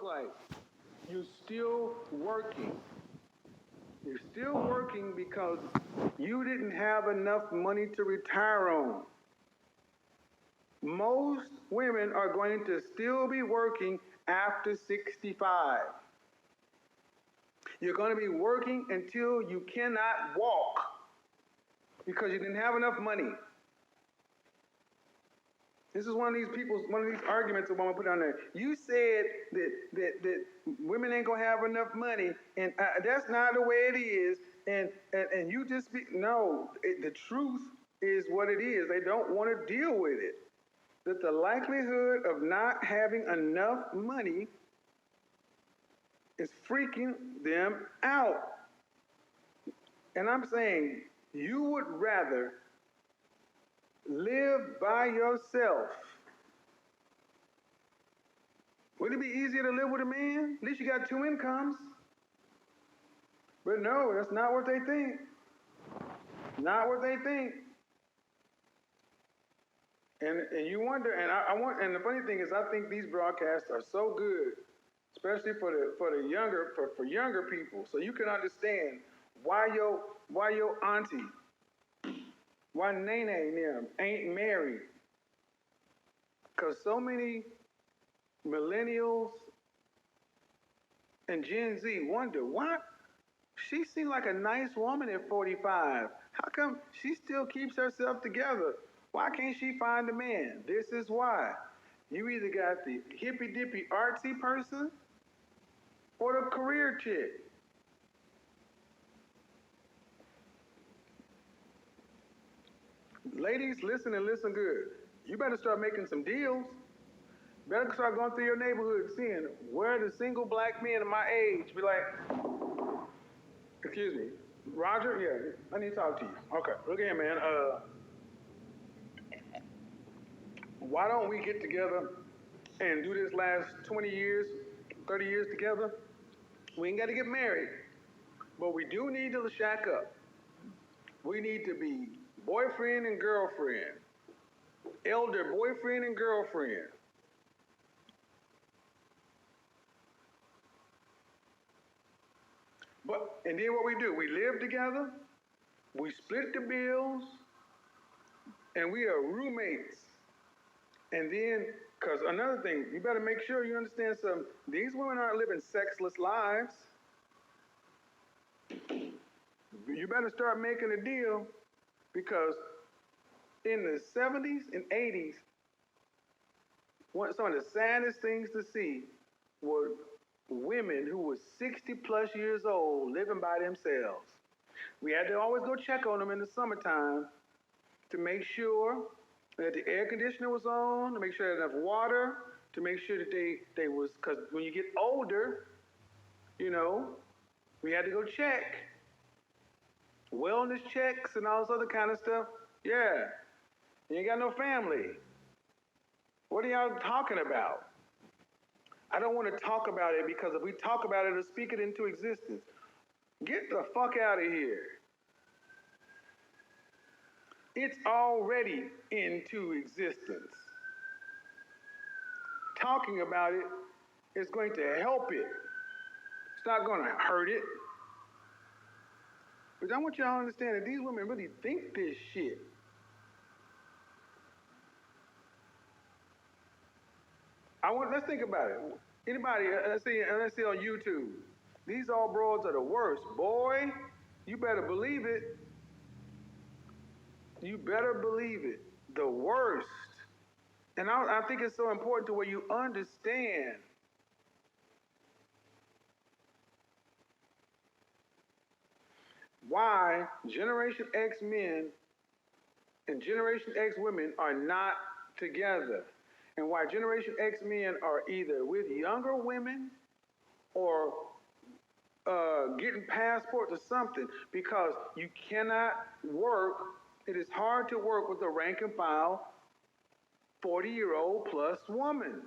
like? You're still working. You're still working because you didn't have enough money to retire on. Most women are going to still be working after 65. You're going to be working until you cannot walk because you didn't have enough money. This is one of these arguments that I'm gonna put on there. You said that women ain't gonna have enough money, and that's not the way it is. And you just the truth is what it is. They don't want to deal with it. That the likelihood of not having enough money is freaking them out. And I'm saying you would rather live by yourself. Wouldn't it be easier to live with a man? At least you got two incomes. But no, that's not what they think. Not what they think. And you wonder, and the funny thing is, I think these broadcasts are so good, especially for younger people, so you can understand why your auntie, why Nene and them ain't married. Because so many millennials and Gen Z wonder, why she seemed like a nice woman at 45. How come she still keeps herself together? Why can't she find a man? This is why. You either got the hippy dippy artsy person or the career chick. Ladies, listen and listen good. You better start making some deals. Better start going through your neighborhood seeing where the single black men of my age be like, excuse me, Roger, yeah, I need to talk to you. Okay, look here, man. Why don't we get together and do this last 20 years, 30 years together? We ain't got to get married, but we do need to shack up. We need to be boyfriend and girlfriend, elder boyfriend and girlfriend. And then what we do, we live together, we split the bills, and we are roommates. And then, because another thing, you better make sure you understand something. These women aren't living sexless lives. You better start making a deal, because in the 70s and 80s, some of the saddest things to see were women who were 60 plus years old living by themselves. We had to always go check on them in the summertime to make sure that the air conditioner was on, to make sure they had enough water, to make sure that they was, because when you get older, we had to go check. Wellness checks and all this other kind of stuff. Yeah. You ain't got no family. What are y'all talking about? I don't want to talk about it, because if we talk about it, it'll speak it into existence. Get the fuck out of here. It's already into existence. Talking about it is going to help it. It's not going to hurt it. But I want y'all to understand that these women really think this shit. Let's think about it. Anybody, let's see on YouTube. These all broads are the worst. Boy, you better believe it. You better believe it. The worst. And I think it's so important to where you understand why Generation X men and Generation X women are not together. And why Generation X men are either with younger women or getting passports or something, because you cannot work. It is hard to work with a rank and file 40-year-old plus woman.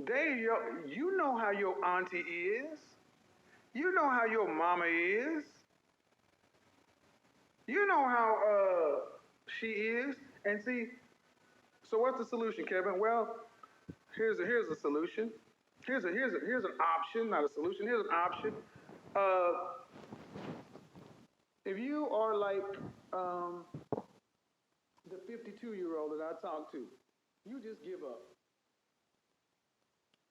You know how your auntie is. You know how your mama is. You know how she is. And see, So what's the solution, Kevin? Well, here's a solution. Here's an option, not a solution. Here's an option. Uh, if you are like the 52-year-old that I talked to, you just give up.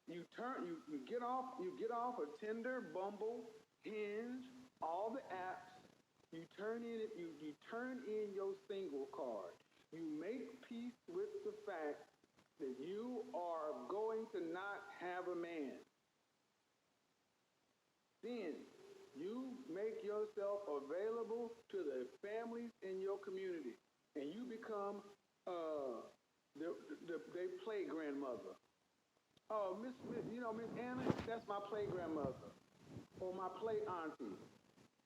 You get off of Tinder, Bumble, Hinge, all the apps. You turn in your single card. You make peace with the fact that you are going to not have a man. Then you make yourself available to the families in your community, and you become they play grandmother. Oh, Miss Anna, that's my play grandmother, or my play auntie.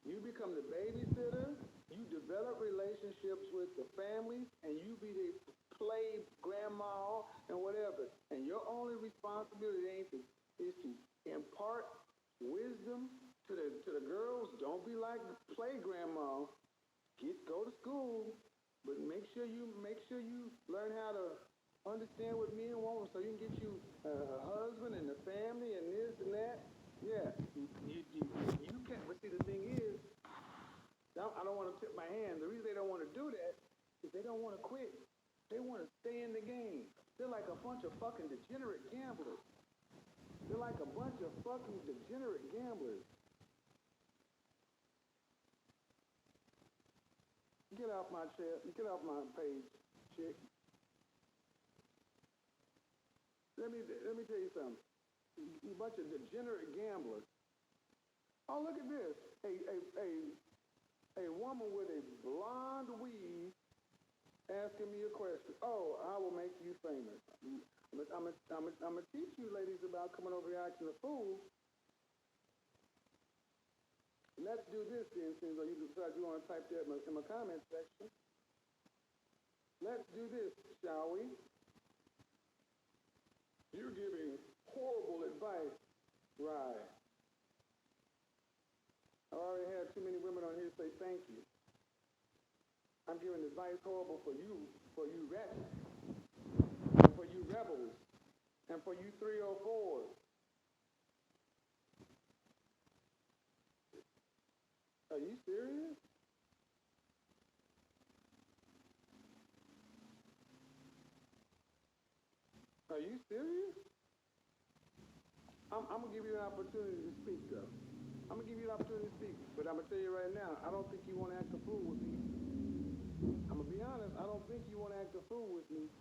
You become the babysitter. You develop relationships with the families, and you be the play grandma and whatever. And your only responsibility is to impart wisdom to the girls. Don't be like play grandma. Go to school, but make sure you learn how to understand what men want, so you can get you a husband and a family and this and that. Yeah, you can't. But see, the thing is, I don't want to tip my hand. The reason they don't want to do that is they don't want to quit. They want to stay in the game. They're like a bunch of fucking degenerate gamblers. They're like a bunch of fucking degenerate gamblers. Get off my chair. Get off my page, chick. Let me tell you something. You bunch of degenerate gamblers. Oh, look at this. A woman with a blonde weave asking me a question. Oh, I will make you famous. I'm gonna teach you ladies about coming over here acting a fool. Let's do this then, since you decide you want to type that in my comment section. Let's do this, shall we? You're giving horrible advice, right? I already had too many women on here say thank you. I'm giving advice horrible for you rats, and for you rebels, and for you 304s. Are you serious? Are you serious? I'm gonna give you an opportunity to speak, though. I'm gonna give you an opportunity to speak, but I'm gonna tell you right now, I don't think you want to act a fool with me. I'm gonna be honest, I don't think you want to act a fool with me.